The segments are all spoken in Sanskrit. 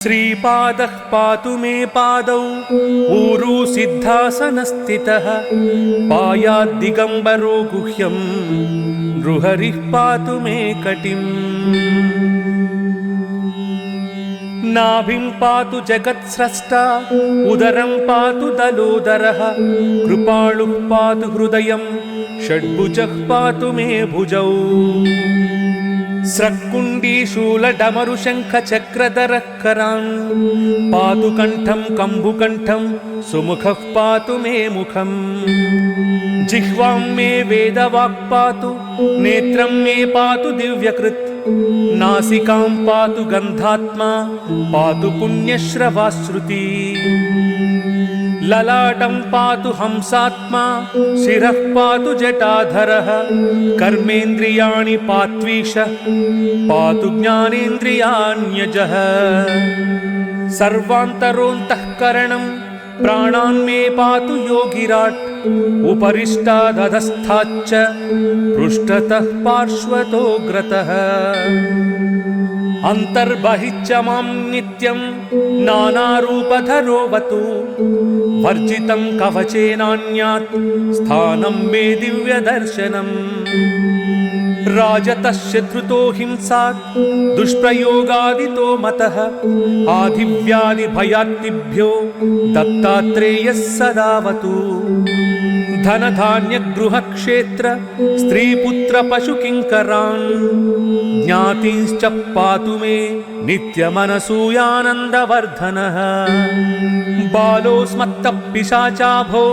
श्रीपादः पातु मे पादौ ऊरू सिद्धासनस्थितः पायाद्दिगम्बरो गुह्यं नृहरिः पातु मे कटिम् नाभिं पातु जगत्स्रष्टा उदरं पातु दलोदरः कृपालुः पातु हृदयं षड्भुजः पातु मे भुजौ स्रक्कुण्डीशूलडमरुशङ्खचक्रधरः करान् पातु कण्ठं कम्बुकण्ठं सुमुखः पातु मे मुखम् जिह्वां मे वेदवाक् पातु नेत्रं मे पातु दिव्यकृत् नासिकां पातु गन्धात्मा पातु पुण्यश्रवाश्रुती ललाटं पातु हंसात्मा शिरः पातु जटाधरः कर्मेन्द्रियाणि पात्वीश पातु ज्ञानेन्द्रियाण्यजः सर्वान्तरोऽन्तःकरणं प्राणान् मे पातु योगिराट् उपरिष्टादधस्थाच्च पृष्ठतः पार्श्वतोऽग्रतः अन्तर्बहिश्च मां नित्यं नानारूपधरोऽवतु वर्जितं कवचेनान्यात् स्थानं मे दिव्यदर्शनम् राजतः शत्रुतो हिंसात् दुष्प्रयोगादितो मतः आधिव्याधिभयात्तिभ्यो दत्तात्रेयः सदावतु धनधान्यगृहक्षेत्र स्त्रीपुत्रपशुकिङ्करान् ज्ञातींश्च पातु मे नित्यमनसूयानन्दवर्धनः बालोऽस्मत्तपिशाचाभो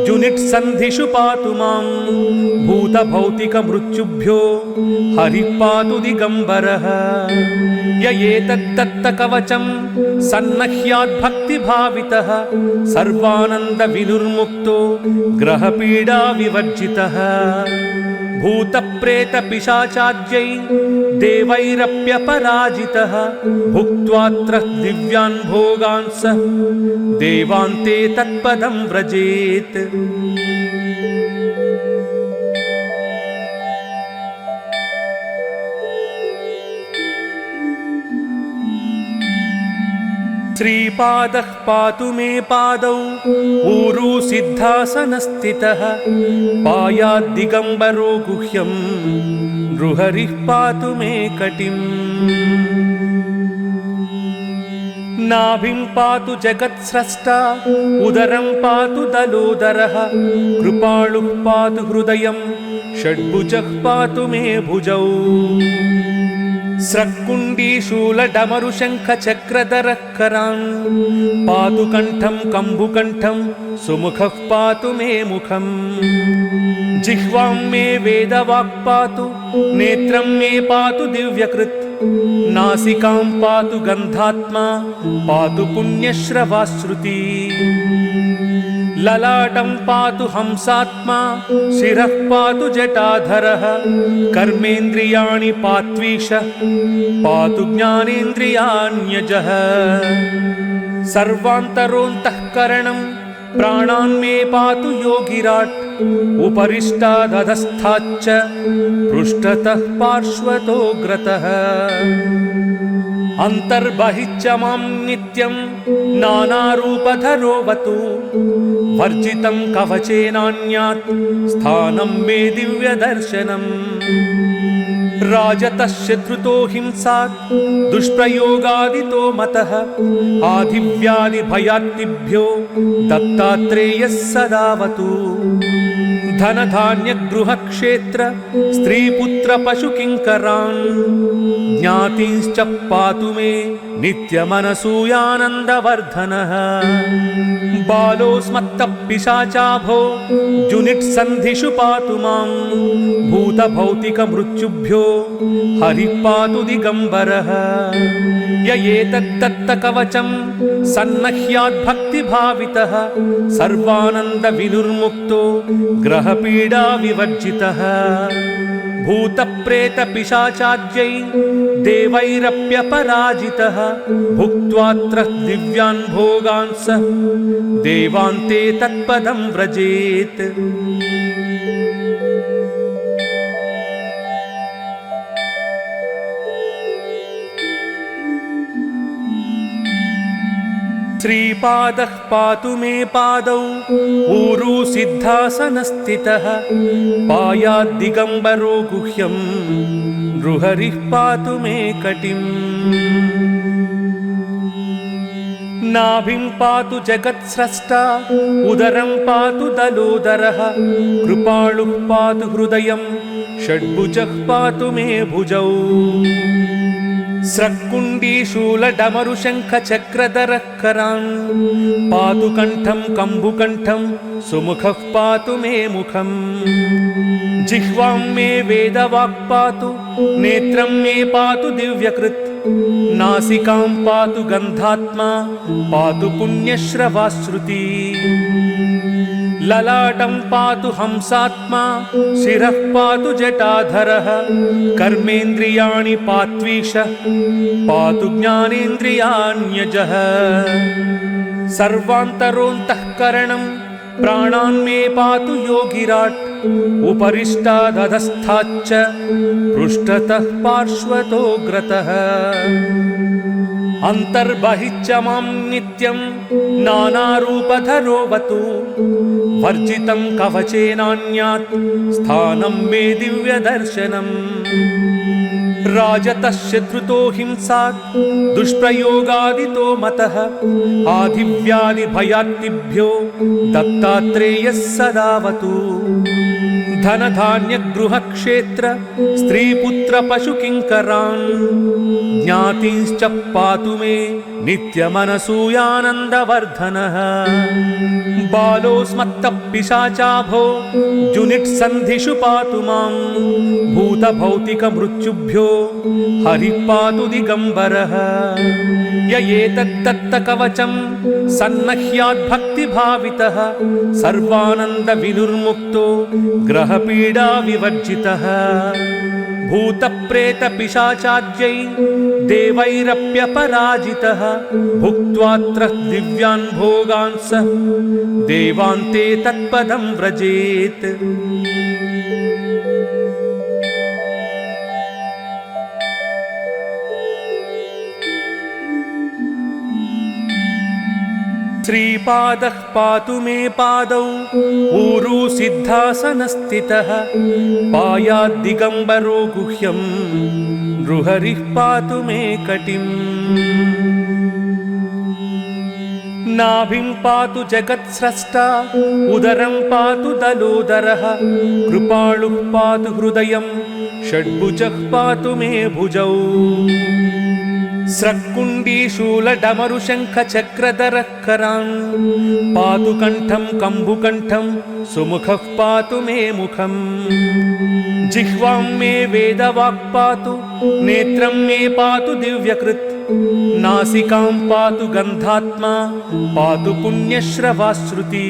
जुनिट्सन्धिषु पातु मां भूतभौतिकमृत्युभ्यो हरिः पातु दिगम्बरः य एतद्दत्तकवचं सन्नह्याद्भक्तिभावितः सर्वानन्दविनुर्मुक्तो ग्रहपीडाविवर्जितः भूतप्रेतपिशाचाद्यै देवैरप्यपराजितः भुक्त्वात्र दिव्यान् भोगान् सः देवान्ते तत्पदं व्रजेत् श्रीपादः पातु मे पादौ ऊरू सिद्धासनस्थितः पायाद्दिगम्बरो गुह्यं नृहरिः पातु मे कटिम् नाभिं पातु जगत्स्रष्टा उदरं पातु दलोदरः कृपालुः पातु हृदयं षड्भुजः पातु मे भुजौ स्रक्कुण्डीशूलडमरुशङ्खचक्रधरः करान् पातु कण्ठं कम्बुकण्ठं सुमुखः पातु मे मुखम् जिह्वां मे वेदवाक् पातु नेत्रं मे पातु दिव्यकृत् नासिकां पातु गन्धात्मा पातु पुण्यश्रवाश्रुती ललाटं पातु हंसात्मा शिरः पातु जटाधरः कर्मेन्द्रियाणि पात्वीश पातु ज्ञानेन्द्रियाण्यजः सर्वान्तरोऽन्तःकरणं प्राणान् मे पातु योगिराट् उपरिष्टादधस्थाच्च पृष्ठतः पार्श्वतोऽग्रतः अन्तर्बहिश्च मां नित्यं नानारूपधरोऽवतु वर्जितं कवचेनान्यात् स्थानं मे दिव्यदर्शनम् राजतः शत्रुतो हिंसात् दुष्प्रयोगादितो मतः आधिव्याधिभयात्तिभ्यो दत्तात्रेयः सदावतु धनधान्यगृहक्षेत्र स्त्रीपुत्रपशुकिङ्करान् ज्ञातींश्च पातु मे नित्यमनसूयानन्दवर्धनः बालोऽस्मत्तपिशाचाभो जुनिट्सन्धिषु पातु मां भूतभौतिकमृत्युभ्यो हरिः पातु दिगम्बरः य एतद्दत्तकवचं सन्नह्याद्भक्तिभावितः सर्वानन्दविनुर्मुक्तो ग्रहपीडाविवर्जितः भूतप्रेतपिशाचाद्यै देवैरप्यपराजितः भुक्त्वात्र दिव्यान् भोगान् सः देवान्ते तत्पदं व्रजेत् श्रीपादः पातु मे पादौ ऊरू सिद्धासनस्थितः पायाद्दिगम्बरो गुह्यं नृहरिः पातु मे कटिम् नाभिं पातु जगत्स्रष्टा उदरं पातु दलोदरः कृपालुः पातु हृदयं षड्भुजः पातु मे भुजौ स्रक्कुण्डीशूलडमरुशङ्खचक्रधरः करान् पातु कण्ठं कम्बुकण्ठं सुमुखः पातु मे मुखम् जिह्वां मे वेदवाक् पातु नेत्रं मे पातु दिव्यकृत् नासिकां पातु गन्धात्मा पातु पुण्यश्रवाश्रुति ललाटं पातु हंसात्मा शिरः पातु जटाधरः कर्मेन्द्रियाणि पात्वीश पातु ज्ञानेन्द्रियाण्यजः सर्वान्तरोऽन्तःकरणं प्राणान् मे पातु योगिराट् उपरिष्टादधस्थाच्च पृष्ठतः पार्श्वतोऽग्रतः अन्तर्बहिश्च मां नित्यं नानारूपधरोऽवतु वर्जितं कवचेनान्यात् स्थानं मे दिव्यदर्शनम् राजतः शत्रुतो हिंसात् दुष्प्रयोगादितो मतः आधिव्याधिभयात्तिभ्यो दत्तात्रेयः सदावतु धनधान्यगृहक्षेत्र स्त्रीपुत्रपशुकिङ्करान् ज्ञातींश्च पातु मे नित्यमनसूयानन्दवर्धनः बालोऽस्मत्तः पिशाचाभो जुनिट्सन्धिषु पातु मां भूतभौतिकमृत्युभ्यो हरिः पातु दिगम्बरः य एतद्दत्तकवचं सन्नह्याद्भक्तिभावितः सर्वानन्दविनुर्मुक्तो ग्रहपीडा विवर्जितः भूतप्रेतपिशाचाद्यै देवैरप्यपराजितः भुक्त्वात्र दिव्यान् भोगान् स देवान्ते तत्पदं व्रजेत् श्रीपादः पातु मे पादौ ऊरू सिद्धासनस्थितः पायाद्दिगम्बरो गुह्यं नृहरिः पातु मे कटिम् नाभिं पातु जगत्स्रष्टा उदरं पातु दलोदरः कृपालुः पातु हृदयं षड्भुजः पातु मे भुजौ स्रक्कुण्डीशूलडमरुशङ्खचक्रधरः करान् पातु कण्ठं कम्बुकण्ठं सुमुखः पातु मे मुखम् जिह्वां मे वेदवाक् पातु नेत्रं मे पातु दिव्यकृत् नासिकां पातु गन्धात्मा पातु पुण्यश्रवाश्रुति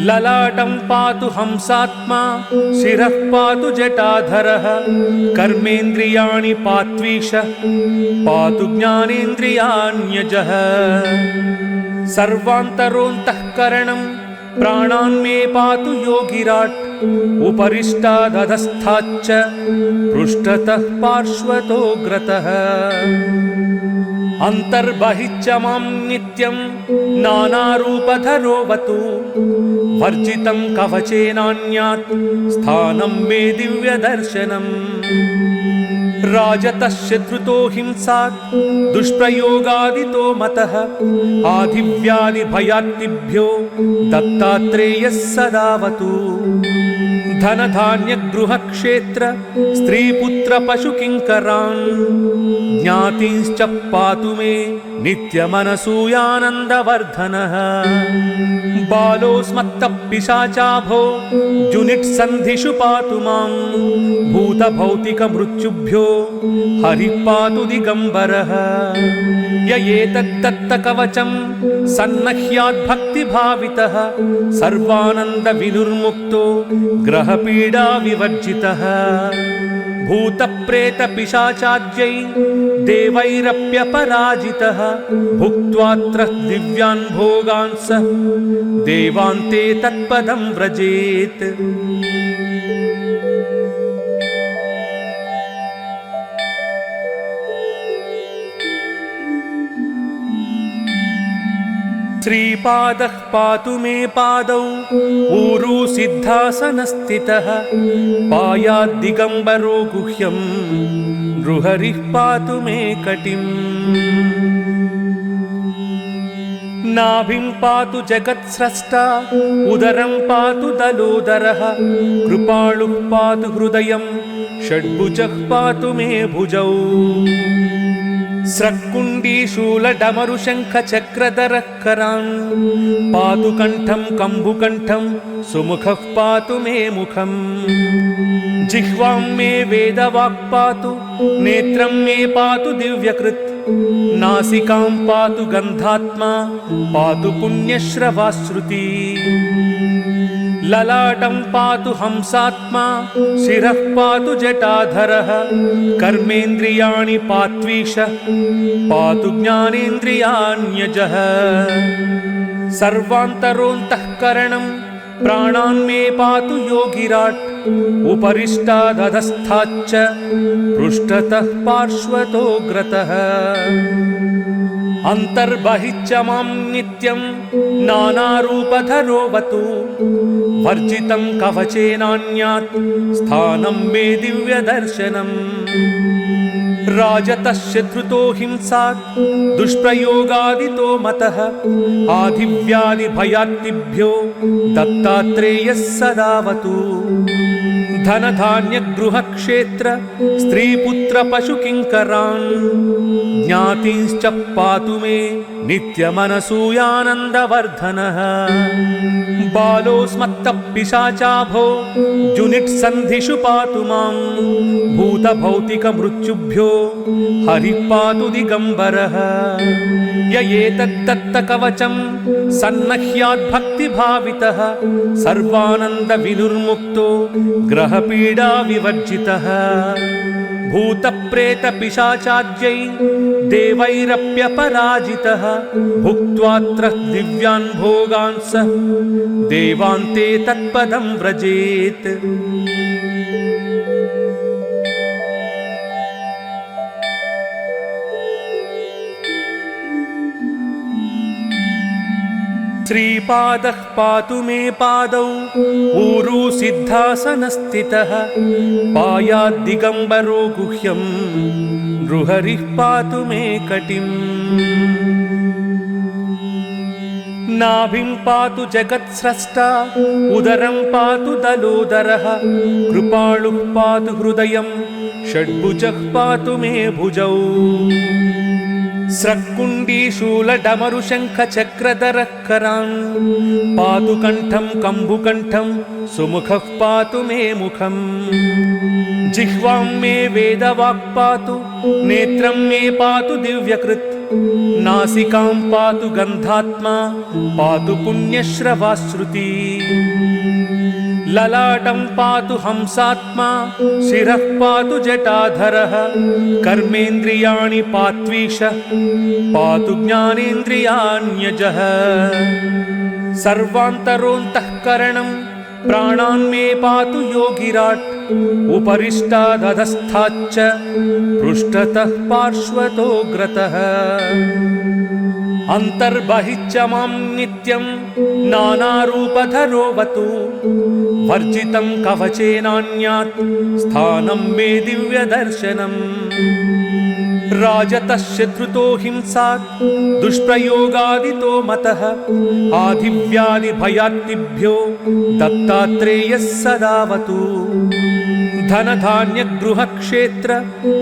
ललाटं पातु हंसात्मा शिरः पातु जटाधरः कर्मेन्द्रियाणि पात्वीश पातु ज्ञानेन्द्रियाण्यजः सर्वान्तरोऽन्तःकरणं प्राणान् मे पातु योगिराट् उपरिष्टादधस्थाच्च पृष्ठतः पार्श्वतोऽग्रतः अन्तर्बहिश्च मां नित्यं नानारूपधरोऽवतु वर्जितं कवचेनान्यात् स्थानं मे दिव्यदर्शनम् राजतः शत्रुतो हिंसात् दुष्प्रयोगादितो मतः आधिव्याधिभयात्तिभ्यो दत्तात्रेयः सदावतु धनधान्यगृहक्षेत्र स्त्रीपुत्रपशुकिङ्करान् ज्ञातींश्च पातु मे नित्यमनसूयानन्दवर्धनः बालोऽस्मत्तः पिशाचाभो जुनिट्सन्धिषु पातु मां भूतभौतिकमृत्युभ्यो हरिः पातु दिगम्बरः य एतद्दत्तकवचं सन्नह्याद्भक्तिभावितः सर्वानन्दविनुर्मुक्तो ग्रहपीडा विवर्जितः भूतप्रेतपिशाचाद्यै देवैरप्यपराजितः भुक्त्वात्र दिव्यान् भोगान् स देवान्ते तत्पदं व्रजेत् श्रीपादः पातु मे पादौ ऊरू सिद्धासनस्थितः पायाद्दिगम्बरो गुह्यं नृहरिः पातु मे कटिम् नाभिं पातु जगत्स्रष्टा उदरं पातु दलोदरः कृपालुः पातु हृदयं षड्भुजः पातु मे भुजौ स्रक्कुण्डीशूलडमरुशङ्खचक्रधरः करान् पातु कण्ठं कम्बुकण्ठं सुमुखः पातु मे मुखम् जिह्वां मे वेदवाक् पातु नेत्रं मे पातु दिव्यकृत् नासिकां पातु गन्धात्मा पातु पुण्यश्रवाश्रुति ललाटं पातु हंसात्मा शिरः पातु जटाधरः कर्मेन्द्रियाणि पात्वीश पातु ज्ञानेन्द्रियाण्यजः सर्वान्तरोऽन्तःकरणं प्राणान् मे पातु योगिराट् उपरिष्टादधस्थाच्च पृष्ठतः पार्श्वतोऽग्रतः अन्तर्बहिश्च मां नित्यं नानारूपधरोऽवतु वर्जितं कवचेनान्यात् स्थानं मे दिव्यदर्शनम् राजतः शत्रुतो हिंसात् दुष्प्रयोगादितो मतः आधिव्याधिभयात्तिभ्यो दत्तात्रेयः सदावतु धनधान्यगृहक्षेत्र स्त्रीपुत्रपशुकिङ्करान् ज्ञातींश्च पातु मे नित्यमनसूयानन्दवर्धनः बालोऽस्मत्तः पिशाचाभो जुनिट्सन्धिषु पातु मां भूतभौतिकमृत्युभ्यो हरिः पातु दिगम्बरः य एतद्दत्तकवचं सन्नह्याद्भक्तिभावितः सर्वानन्दविनुर्मुक्तो ग्रहपीडाविवर्जितः भूतप्रेतपिशाचाद्यै देवैरप्यपराजितः भुक्त्वात्र दिव्यान् भोगान् स देवान्ते तत्पदं व्रजेत् श्रीपादः पातु मे पादौ ऊरू सिद्धासनस्थितः पायाद्दिगम्बरो गुह्यं नृहरिः पातु मे कटिम् नाभिं पातु जगत्स्रष्टा उदरं पातु दलोदरः कृपालुः पातु हृदयं षड्भुजः पातु मे भुजौ स्रक्कुण्डीशूलडमरुशङ्खचक्रधरः करान् पातु कण्ठं कम्बुकण्ठं सुमुखः पातु मे मुखम् जिह्वां मे वेदवाक् पातु नेत्रं मे पातु दिव्यकृत् नासिकां पातु गन्धात्मा पातु पुण्यश्रवाश्रुति ललाटं पातु हंसात्मा शिरः पातु जटाधरः कर्मेन्द्रियाणि पात्वीश पातु ज्ञानेन्द्रियाण्यजः सर्वान्तरोऽन्तःकरणं प्राणान् मे पातु योगिराट् उपरिष्टादधस्थाच्च पृष्ठतः पार्श्वतोऽग्रतः अन्तर्बहिश्च मां नित्यं नानारूपधरोऽवतु वर्जितं कवचेनान्यात् स्थानं मे दिव्यदर्शनम् राजतः शत्रुतो हिंसात् दुष्प्रयोगादितो मतः आधिव्याधिभयात्तिभ्यो दत्तात्रेयः सदावतु धनधान्यगृहक्षेत्र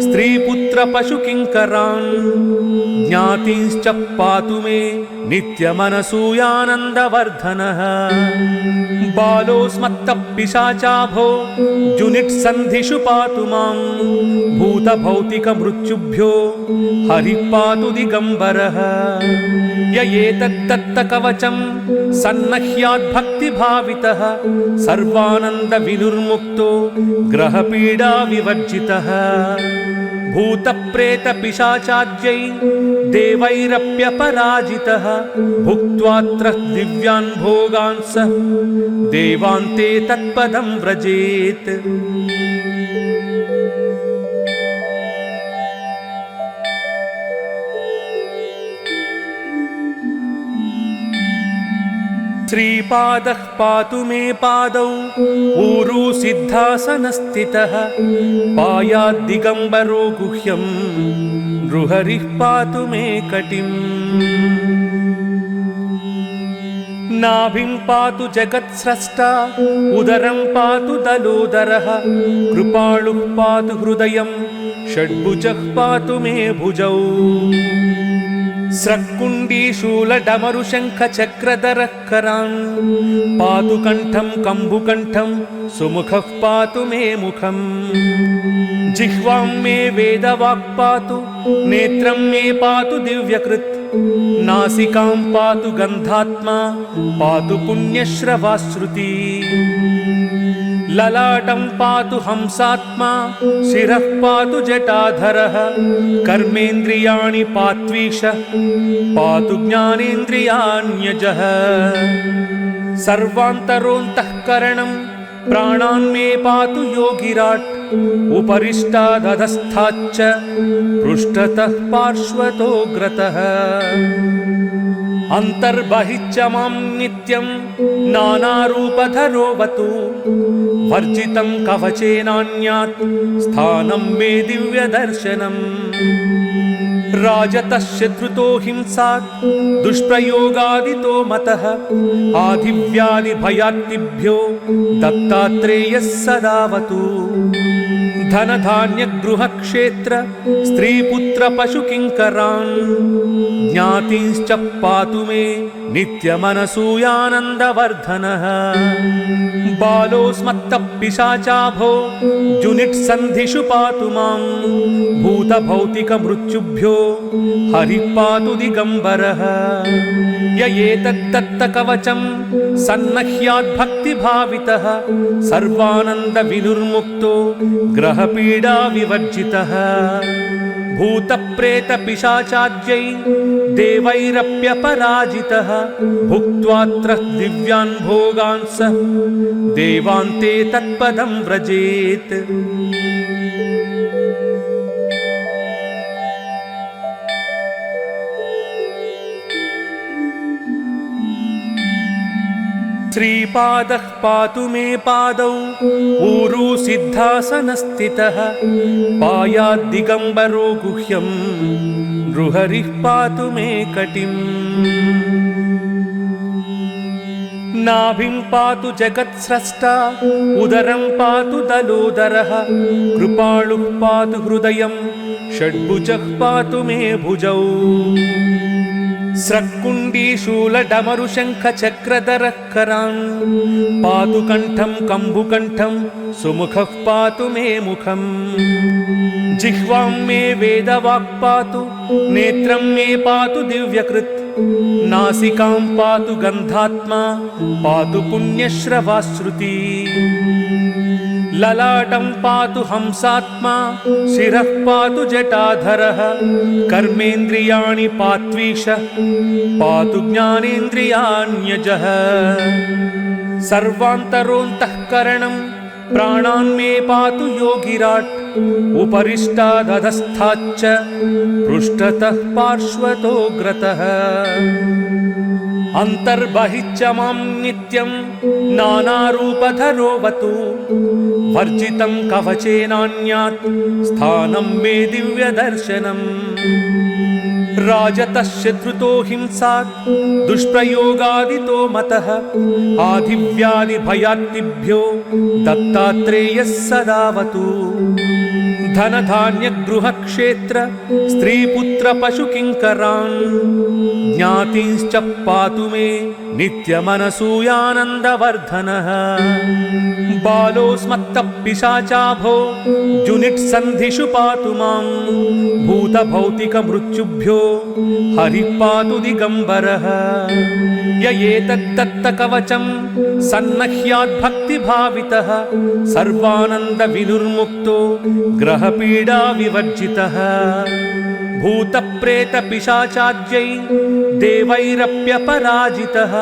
स्त्रीपुत्रपशुकिङ्करान् ज्ञातींश्च पातु मे नित्यमनसूयानन्दवर्धनः बालोऽस्मत्तः पिशाचाभो जुनिट्सन्धिषु पातु मां भूतभौतिकमृत्युभ्यो हरिः पातु दिगम्बरः य एतद्दत्तकवचं सन्नह्याद्भक्तिभावितः सर्वानन्दविनुर्मुक्तो ग्रहपीडाविवर्जितः भूतप्रेतपिशाचाद्यै देवैरप्यपराजितः भुक्त्वात्र दिव्यान् भोगान् स देवान्ते तत्पदं व्रजेत् श्रीपादः पातु मे पादौ ऊरू सिद्धासनस्थितः पायाद्दिगम्बरो गुह्यं नृहरिः पातु मे कटिम् नाभिं पातु जगत्स्रष्टा उदरं पातु दलोदरः कृपालुः पातु हृदयं षड्भुजः पातु मे भुजौ स्रक्कुण्डीशूलडमरुशङ्खचक्रधरः करान् पातु कण्ठं कम्बुकण्ठं सुमुखः पातु मे मुखम् जिह्वां मे वेदवाक् पातु नेत्रं मे पातु दिव्यकृत् नासिकां पातु गन्धात्मा पातु पुण्यश्रवाश्रुति ललाटं पातु हंसात्मा शिरः पातु जटाधरः कर्मेन्द्रियाणि पात्वीश पातु ज्ञानेन्द्रियाण्यजः सर्वान्तरोऽन्तःकरणं प्राणान् मे पातु योगिराट् उपरिष्टादधस्थाच्च पृष्ठतः पार्श्वतोऽग्रतः अन्तर्बहिश्च मां नित्यं नानारूपधरोऽवतु वर्जितं कवचेनान्यात् स्थानं मे दिव्यदर्शनम् राजतः शत्रुतो हिंसात् दुष्प्रयोगादितो मतः आधिव्याधिभयात्तिभ्यो दत्तात्रेयः सदावतु धनधान्यगृहक्षेत्र स्त्रीपुत्रपशुकिङ्करान् ज्ञातींश्च पातु मे नित्यमनसूयानन्दवर्धनः बालोऽस्मत्तः पिशाचाभो जुनिट्सन्धिषु पातु मां भूतभौतिकमृत्युभ्यो हरिः पातु दिगम्बरः य एतद्दत्तकवचं सन्नह्याद्भक्तिभावितः सर्वानन्दविनुर्मुक्तो ग्रहपीडाविवर्जितः भूतप्रेतपिशाचाद्यै देवैरप्यपराजितः भुक्त्वात्र दिव्यान् भोगान् स देवान्ते तत्पदं व्रजेत् श्रीपादः पातु मे पादौ ऊरू सिद्धासनस्थितः पायाद्दिगम्बरो गुह्यं नृहरिः पातु मे कटिम् नाभिं पातु जगत्स्रष्टा उदरं पातु दलोदरः कृपालुः पातु हृदयं षड्भुजः पातु मे भुजौ स्रक्कुण्डीशूलडमरुशङ्खचक्रधरः करान् पातु कण्ठं कम्बुकण्ठं सुमुखः पातु मे मुखम् जिह्वां मे वेदवाक् पातु नेत्रं मे पातु दिव्यकृत् नासिकां पातु गन्धात्मा पातु पुण्यश्रवाश्रुति ललाटं पातु हंसात्मा शिरः पातु जटाधरः कर्मेन्द्रियाणि पात्वीश पातु ज्ञानेन्द्रियाण्यजः सर्वान्तरोऽन्तःकरणं प्राणान् मे पातु योगिराट् उपरिष्टादधस्थाच्च पृष्ठतः पार्श्वतोऽग्रतः अन्तर्बहिश्च मां नित्यं नानारूपधरोऽवतु वर्जितं कवचेनान्यात् स्थानं मे दिव्यदर्शनम् राजतः शत्रुतो हिंसात् दुष्प्रयोगादितो मतः आधिव्याधिभयात्तिभ्यो दत्तात्रेयः सदावतु धनधान्यगृहक्षेत्र स्त्रीपुत्रपशुकिङ्करान् ज्ञातींश्च पातु मे नित्यमनसूयानन्दवर्धनः बालोऽस्मत्तः पिशाचाभो जुनिट्सन्धिषु पातु मां भूतभौतिकमृत्युभ्यो हरिः पातु दिगम्बरः य एतद्दत्तकवचं सन्नह्याद्भक्तिभावितः सर्वानन्दविनुर्मुक्तो ग्रहपीडाविवर्जितः भूतप्रेतपिशाचाद्यै देवैरप्यपराजितः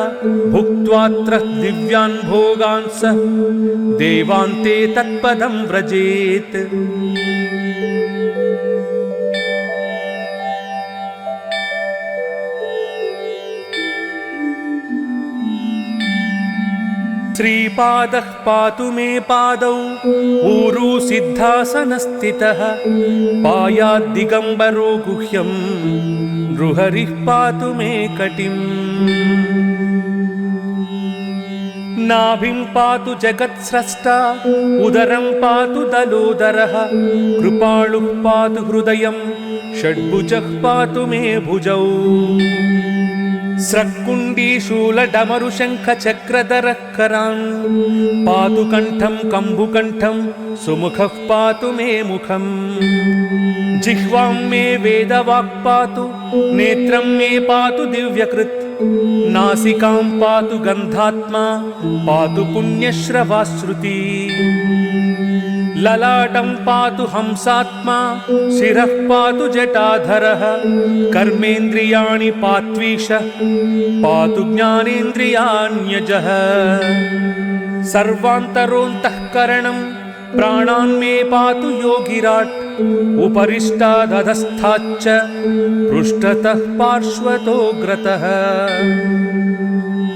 भुक्त्वात्र दिव्यान् भोगान् स देवान्ते तत्पदं व्रजेत् श्रीपादः पातु मे पादौ ऊरू सिद्धासनस्थितः पायाद्दिगम्बरो गुह्यं नृहरिः पातु मे कटिम् नाभिं पातु जगत्स्रष्टा उदरं पातु दलोदरः कृपालुः पातु हृदयं षड्भुजः पातु मे भुजौ स्रक्कुण्डी शूलडमरुशङ्खचक्रधरः करान् पातु कण्ठं कम्बुकण्ठं सुमुखः पातु मे मुखम् जिह्वां मे वेदवाक् पातु नेत्रं मे पातु दिव्यकृत् नासिकां पातु गन्धात्मा पातु पुण्यश्रवाश्रुती ललाटं पातु हंसात्मा शिरः पातु जटाधरः कर्मेन्द्रियाणि पात्वीश पातु ज्ञानेन्द्रियाण्यजः सर्वान्तरोऽन्तःकरणं प्राणान् मे पातु योगिराट् उपरिष्टादधस्थाच्च पृष्ठतः पार्श्वतोऽग्रतः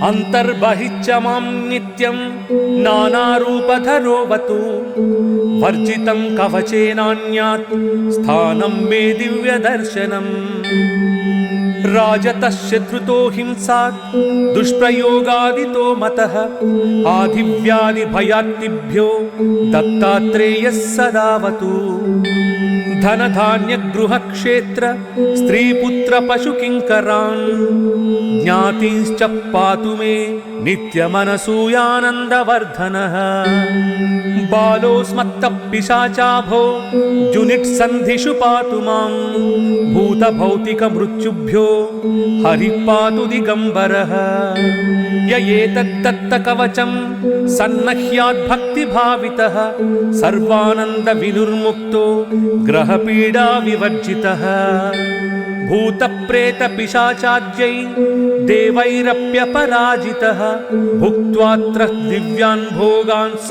अन्तर्बहिश्च मां नित्यं नानारूपधरोऽवतु वर्जितं कवचेनान्यात् स्थानं मे दिव्यदर्शनम् राजतः शत्रुतो हिंसात् दुष्प्रयोगादितो मतः आधिव्याधिभयात्तिभ्यो दत्तात्रेयः सदावतु धनधान्यगृहक्षेत्र स्त्रीपुत्रपशुकिङ्करान् ज्ञातींश्च पातु मे नित्यमनसूयानन्दवर्धनः बालोऽस्मत्तः पिशाचाभो जुनिट्सन्धिषु पातु मां भूतभौतिकमृत्युभ्यो हरिः पातु दिगम्बरः य एतद्दत्तकवचं सन्नह्याद्भक्तिभावितः सर्वानन्दविनुर्मुक्तो ग्रहपीडाविवर्जितः भूतप्रेतपिशाचाद्यै देवैरप्यपराजितः भुक्त्वात्र दिव्यान् भोगान् स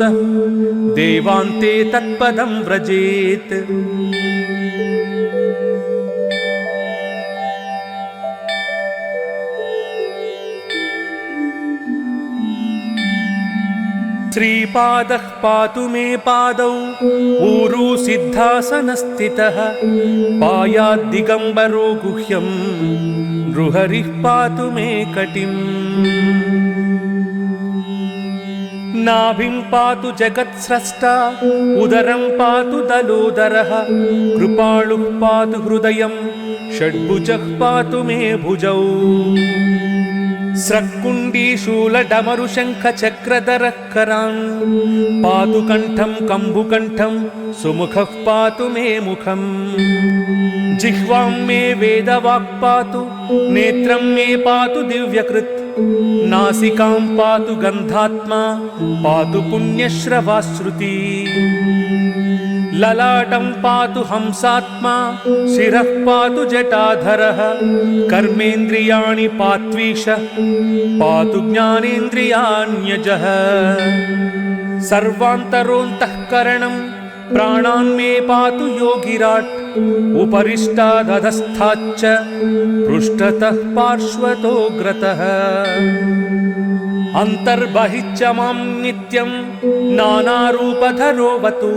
देवान्ते तत्पदं व्रजेत् श्रीपादः पातु मे पादौ ऊरू सिद्धासनस्थितः पायाद्दिगम्बरो गुह्यं नृहरिः पातु मे कटिम् नाभिं पातु जगत्स्रष्टा उदरं पातु दलोदरः कृपालुः पातु हृदयं षड्भुजः पातु मे भुजौ स्रक्कुण्डी शूलडमरुशङ्खचक्रधरः करान् पातु कण्ठं कम्बुकण्ठं सुमुखः पातु मे मुखम् जिह्वां मे वेदवाक् पातु नेत्रं मे पातु दिव्यकृत् नासिकां पातु गन्धात्मा पातु पुण्यश्रवाश्रुती ललाटं पातु हंसात्मा शिरः पातु जटाधरः कर्मेन्द्रियाणि पात्वीश पातु ज्ञानेन्द्रियाण्यजः सर्वान्तरोऽन्तःकरणं प्राणान् मे पातु योगिराट् उपरिष्टादधस्थाच्च पृष्ठतः पार्श्वतोऽग्रतः अन्तर्बहिश्च मां नित्यं नानारूपधरोऽवतु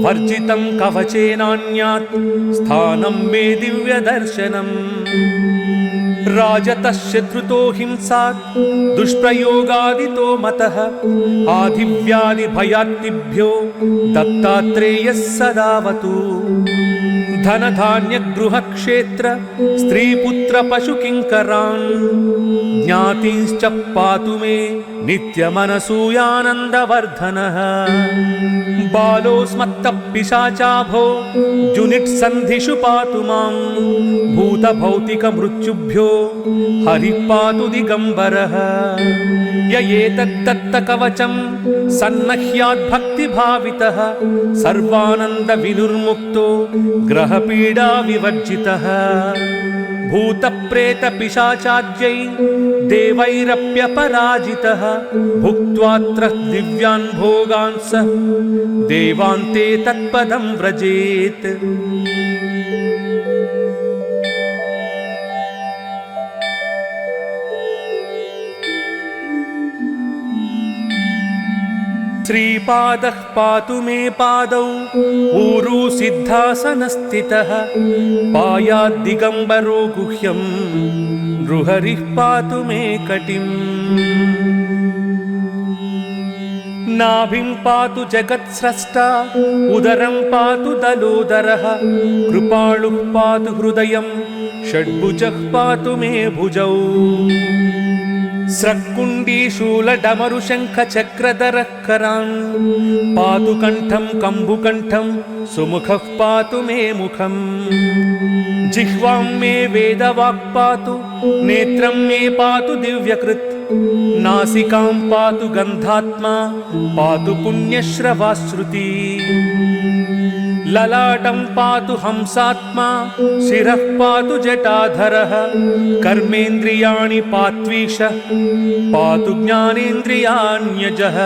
वर्जितं कवचेनान्यात् स्थानं मे दिव्यदर्शनम् राजतः शत्रुतो हिंसात् दुष्प्रयोगादितो मतः आधिव्याधिभयात्तिभ्यो दत्तात्रेयः सदावतु धनधान्यगृहक्षेत्र स्त्रीपुत्रपशुकिङ्करान् ज्ञातींश्च पातु मे नित्यमनसूयानन्दवर्धनः बालोऽस्मत्तः पिशाचाभो जुनिट्सन्धिषु पातु मां भूतभौतिकमृत्युभ्यो हरिः पातु दिगम्बरः य एतद्दत्तकवचं सन्नह्याद्भक्तिभावितः सर्वानन्दविनुर्मुक्तो ग्रहपीडाविवर्जितः भूतप्रेतपिशाचाद्यै देवैरप्यपराजितः भुक्त्वात्र दिव्यान् भोगान् स देवान्ते तत्पदं व्रजेत् श्रीपादः पातु मे पादौ ऊरू सिद्धासनस्थितः पायाद्दिगम्बरो गुह्यं नृहरिः पातु मे कटिम् नाभिं पातु जगत्स्रष्टा उदरं पातु दलोदरः कृपालुः पातु हृदयं षड्भुजः पातु मे भुजौ स्रक्कुण्डीशूलडमरुशङ्खचक्रधरः करान् पातु कण्ठं कम्बुकण्ठं सुमुखः पातु मे मुखम् जिह्वां मे वेदवाक् पातु नेत्रं मे पातु दिव्यकृत् नासिकां पातु गन्धात्मा पातु पुण्यश्रवाश्रुती ललाटं पातु हंसात्मा शिरः पातु जटाधरः कर्मेन्द्रियाणि पात्वीश पातु ज्ञानेन्द्रियाण्यजः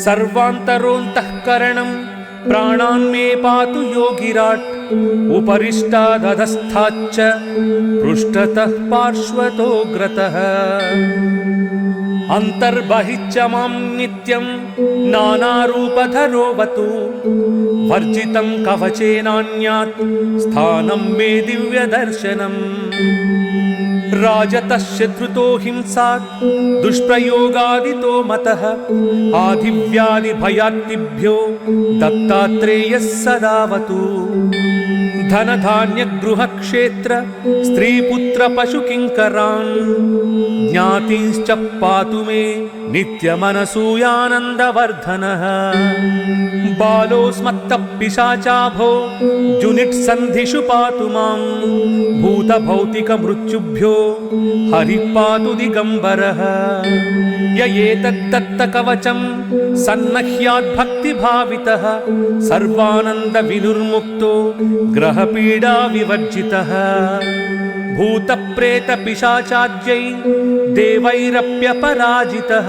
सर्वान्तरोऽन्तःकरणं प्राणान् मे पातु योगिराट् उपरिष्टादधस्थाच्च पृष्ठतः पार्श्वतोऽग्रतः अन्तर्बहिश्च मां नित्यं नानारूपधरोऽवतु वर्जितं कवचेनान्यात् स्थानं मे दिव्यदर्शनम् राजतः शत्रुतो हिंसात् दुष्प्रयोगादितो मतः आधिव्याधिभयात्तिभ्यो दत्तात्रेयः सदावतु धनधान्यगृहक्षेत्र स्त्रीपुत्रपशुकिङ्करान् ज्ञातींश्च पातु मे नित्यमनसूयानन्दवर्धनः बालोऽस्मत्तः पिशाचाभो जुनिट्सन्धिषु पातु मां भूतभौतिकमृत्युभ्यो हरिः पातु दिगम्बरः य एतद्दत्तकवचं सन्नह्याद्भक्तिभावितः सर्वानन्दविनुर्मुक्तो ग्रहपीडाविवर्जितः भूतप्रेतपिशाचाद्यै देवैरप्यपराजितः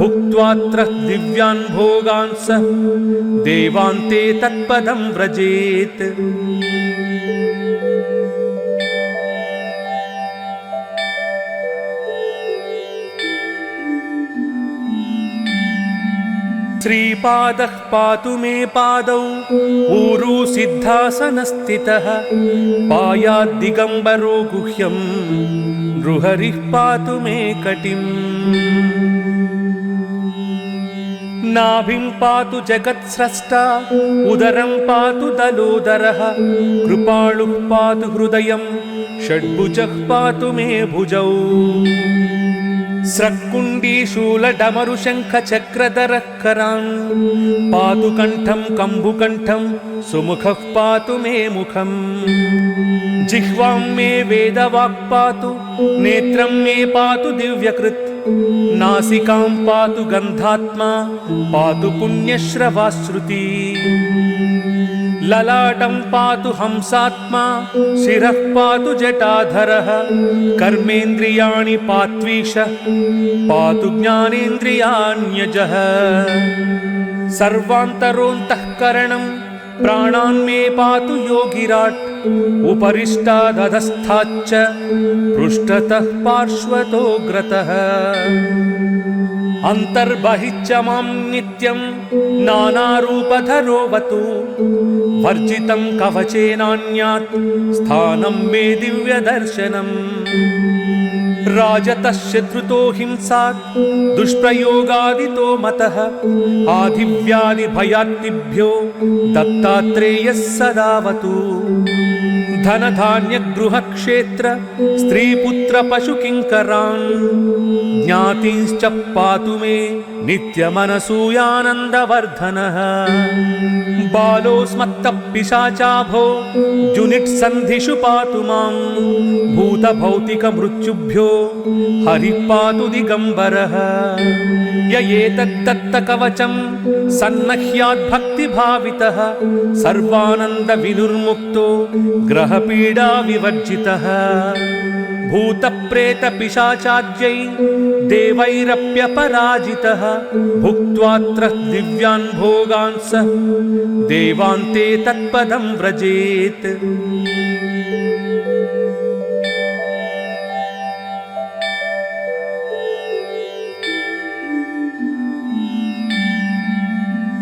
भुक्त्वात्र दिव्यान् भोगान् स देवान्ते तत्पदं व्रजेत् श्रीपादः पातु मे पादौ ऊरू सिद्धासनस्थितः पायाद्दिगम्बरो गुह्यं नृहरिः पातु मे कटिम् नाभिं पातु जगत्स्रष्टा उदरं पातु दलोदरः कृपालुः पातु हृदयं षड्भुजः पातु मे भुजौ स्रक्कुण्डीशूलडमरुशङ्खचक्रधरः करान् पातु कण्ठं कम्बुकण्ठं सुमुखः पातु मे मुखम् जिह्वां मे वेदवाक् पातु नेत्रं मे पातु दिव्यकृत् नासिकां पातु गन्धात्मा पातु पुण्यश्रवाश्रुती ललाटं पातु हंसात्मा शिरः पातु जटाधरः कर्मेन्द्रियाणि पात्वीश पातु ज्ञानेन्द्रियाण्यजः सर्वान्तरोऽन्तःकरणं प्राणान् मे पातु योगिराट् उपरिष्टादधस्थाच्च पृष्ठतः पार्श्वतोऽग्रतः अन्तर्बहिश्च मां नित्यं नानारूपधरोऽवतु वर्जितं कवचेनान्यात् स्थानं मे दिव्यदर्शनम् राजतः शत्रुतो हिंसात् दुष्प्रयोगादितो मतः आधिव्याधिभयात्तिभ्यो दत्तात्रेयः सदावतु धनधान्यगृहक्षेत्र स्त्रीपुत्रपशुकिङ्करान् ज्ञातींश्च पातु मे नित्यमनसूयानन्दवर्धनः बालोऽस्मत्तः पिशाचाभो जुनिट्सन्धिषु पातु मां भूतभौतिकमृत्युभ्यो हरिः पातु दिगम्बरः य एतद्दत्तकवचं सन्नह्याद्भक्तिभावितः सर्वानन्दविनुर्मुक्तो ग्रहपीडाविवर्जितः भूतप्रेतपिशाचाद्यै देवैरप्यपराजितः भुक्त्वात्र दिव्यान् भोगान् स देवान्ते तत्पदं व्रजेत्।